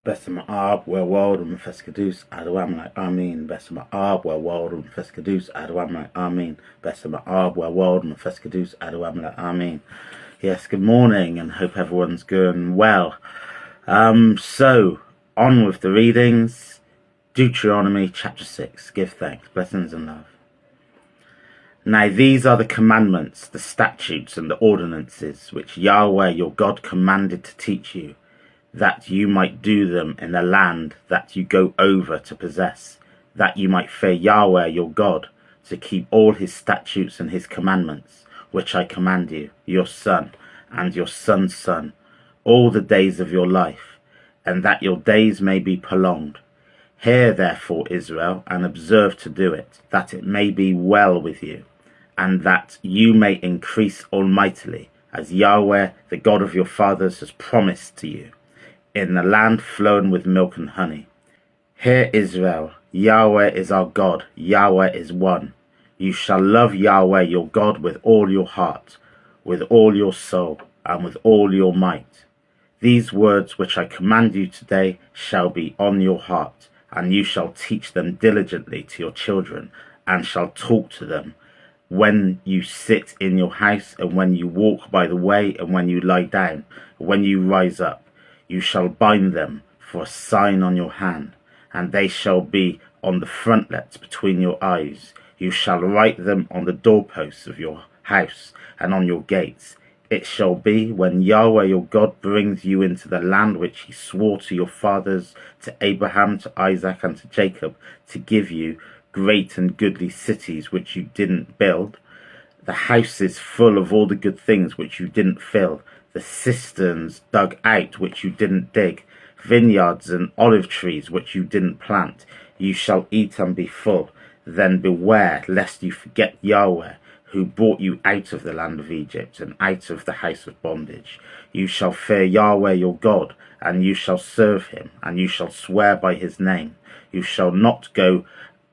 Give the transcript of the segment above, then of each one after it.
Besem Ab, Werwald, and Feskadus, Adawam, Amin, Besem Ab, Werwald, and Feskadus, Adawam, Amin, Besem Ab, Werwald, and Feskadus, Adawam, Amin. Yes, good morning, and hope everyone's going well. So, on with the readings. Deuteronomy chapter 6. Give thanks, blessings, and love. Now these are the commandments, the statutes, and the ordinances, which Yahweh your God commanded to teach you, that you might do them in the land that you go over to possess, that you might fear Yahweh your God, to keep all his statutes and his commandments, which I command you, your son, and your son's son, all the days of your life, and that your days may be prolonged. Hear therefore, Israel, and observe to do it, that it may be well with you, and that you may increase almightily, as Yahweh, the God of your fathers, has promised to you, in the land flowing with milk and honey. Hear, Israel, Yahweh is our God, Yahweh is one. You shall love Yahweh your God with all your heart, with all your soul, and with all your might. These words which I command you today shall be on your heart, and you shall teach them diligently to your children, and shall talk to them when you sit in your house, and when you walk by the way, and when you lie down, and when you rise up. You shall bind them for a sign on your hand, and they shall be on the frontlets between your eyes. You shall write them on the doorposts of your house and on your gates. It shall be, when Yahweh your God brings you into the land which he swore to your fathers, to Abraham, to Isaac, and to Jacob, to give you great and goodly cities which you didn't build, the houses full of all the good things which you didn't fill, the cisterns dug out which you didn't dig, vineyards and olive trees which you didn't plant. You shall eat and be full. Then beware lest you forget Yahweh, who brought you out of the land of Egypt and out of the house of bondage. You shall fear Yahweh your God, and you shall serve him, and you shall swear by his name. You shall not go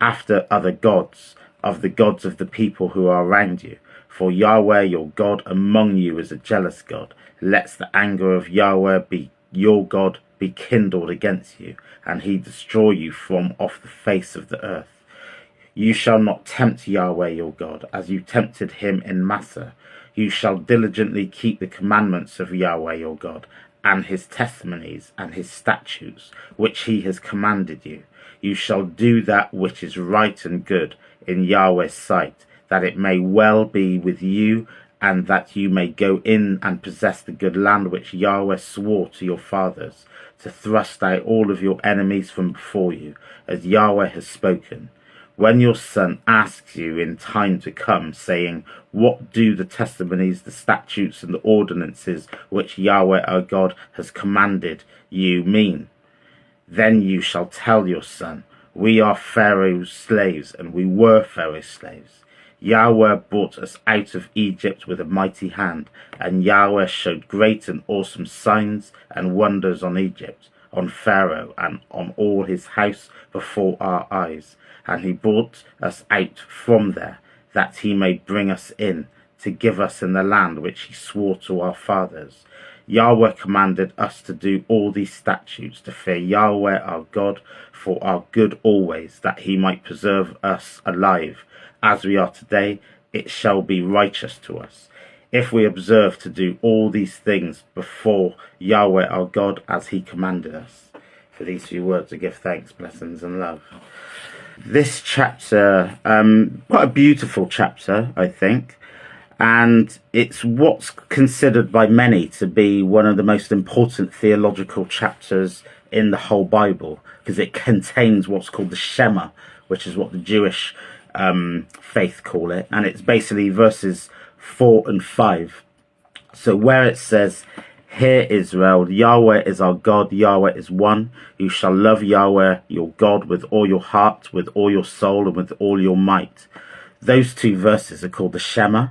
after other gods, of the gods of the people who are around you. For Yahweh your God among you is a jealous God. Let the anger of Yahweh your God be kindled against you, and he destroy you from off the face of the earth. You shall not tempt Yahweh your God, as you tempted him in Massah. You shall diligently keep the commandments of Yahweh your God, and his testimonies and his statutes, which he has commanded you. You shall do that which is right and good in Yahweh's sight, that it may well be with you, and that you may go in and possess the good land which Yahweh swore to your fathers, to thrust out all of your enemies from before you, as Yahweh has spoken. When your son asks you in time to come, saying, what do the testimonies, the statutes, and the ordinances which Yahweh our God has commanded you mean? Then you shall tell your son, we are Pharaoh's slaves, and we were Pharaoh's slaves. Yahweh brought us out of Egypt with a mighty hand, and Yahweh showed great and awesome signs and wonders on Egypt, on Pharaoh, and on all his house before our eyes. And he brought us out from there, that he may bring us in, to give us in the land which he swore to our fathers. Yahweh commanded us to do all these statutes, to fear Yahweh our God for our good always, that he might preserve us alive. As we are today, it shall be righteous to us, if we observe to do all these things before Yahweh our God, as he commanded us. For these few words I give thanks, blessings, and love. This chapter, quite a beautiful chapter, I think, and it's what's considered by many to be one of the most important theological chapters in the whole Bible, because it contains what's called the Shema, which is what the Jewish faith call it, and it's basically verses 4 and 5. So where it says, hear Israel, Yahweh is our God, Yahweh is one. You shall love Yahweh your God with all your heart, with all your soul, and with all your might. Those two verses are called the Shema,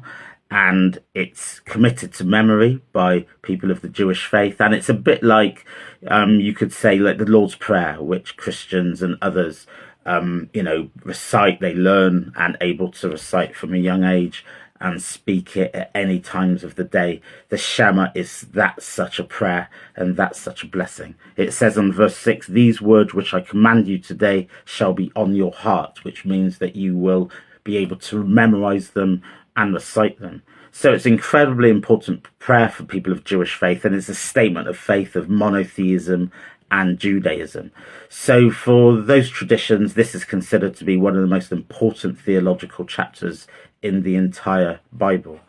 and it's committed to memory by people of the Jewish faith. And it's a bit like, you could say, like the Lord's Prayer, which Christians and others recite, they learn and able to recite from a young age. and speak it at any times of the day. The Shema is that such a prayer, and that's such a blessing. It says on verse 6, these words which I command you today shall be on your heart, which means that you will be able to memorize them and recite them. So it's incredibly important prayer for people of Jewish faith, and it's a statement of faith of monotheism and Judaism. So for those traditions, this is considered to be one of the most important theological chapters in the entire Bible.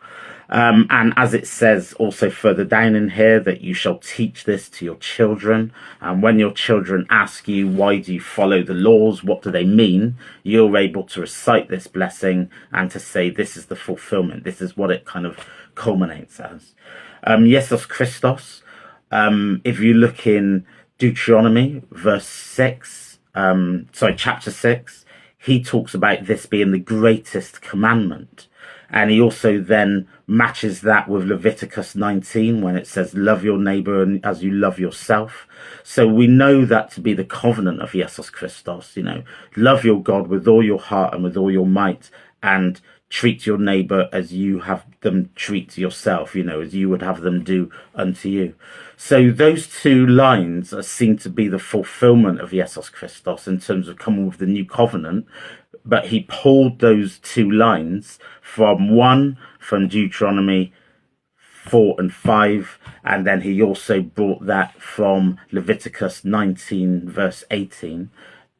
And as it says also further down in here, that you shall teach this to your children. And when your children ask you, why do you follow the laws? What do they mean? You're able to recite this blessing and to say, this is the fulfillment. This is what it kind of culminates as. Iyesus Kristos. If you look in Deuteronomy, chapter 6, he talks about this being the greatest commandment. And he also then matches that with Leviticus 19 when it says, love your neighbor as you love yourself. So we know that to be the covenant of Iyesus Kristos, love your God with all your heart and with all your might, and treat your neighbor as you have them treat yourself, as you would have them do unto you. So those two lines are seen to be the fulfillment of Iyesus Kristos in terms of coming with the new covenant. But he pulled those two lines from Deuteronomy 4 and 5, and then he also brought that from Leviticus 19 verse 18,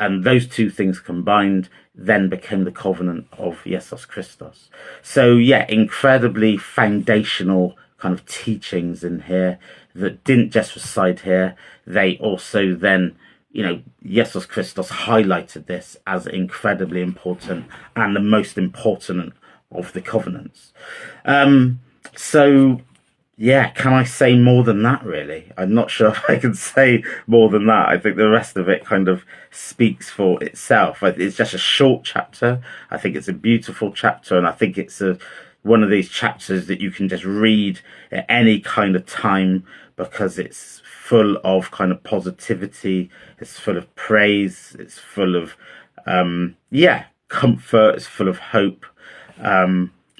and those two things combined then became the covenant of Iyesus Kristos. So yeah, incredibly foundational kind of teachings in here that didn't just reside here. They also then, Iyesus Kristos highlighted this as incredibly important and the most important of the covenants. So yeah, can I say more than that, really? I'm not sure if I can say more than that. I think the rest of it kind of speaks for itself. It's just a short chapter. I think it's a beautiful chapter, and I think it's one of these chapters that you can just read at any kind of time, because it's full of kind of positivity, it's full of praise, it's full of comfort, it's full of hope.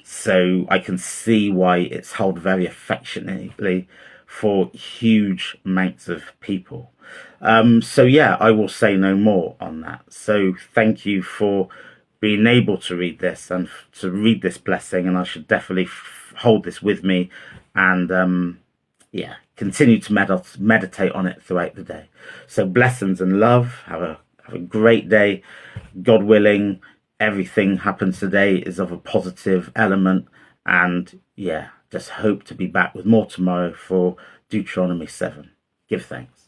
So I can see why it's held very affectionately for huge amounts of people. So yeah, I will say no more on that. So thank you for being able to read this and to read this blessing, and I should definitely hold this with me and continue to meditate on it throughout the day. So blessings and love. Have a great day. God willing, everything happens today is of a positive element, and just hope to be back with more tomorrow for Deuteronomy 7. Give thanks.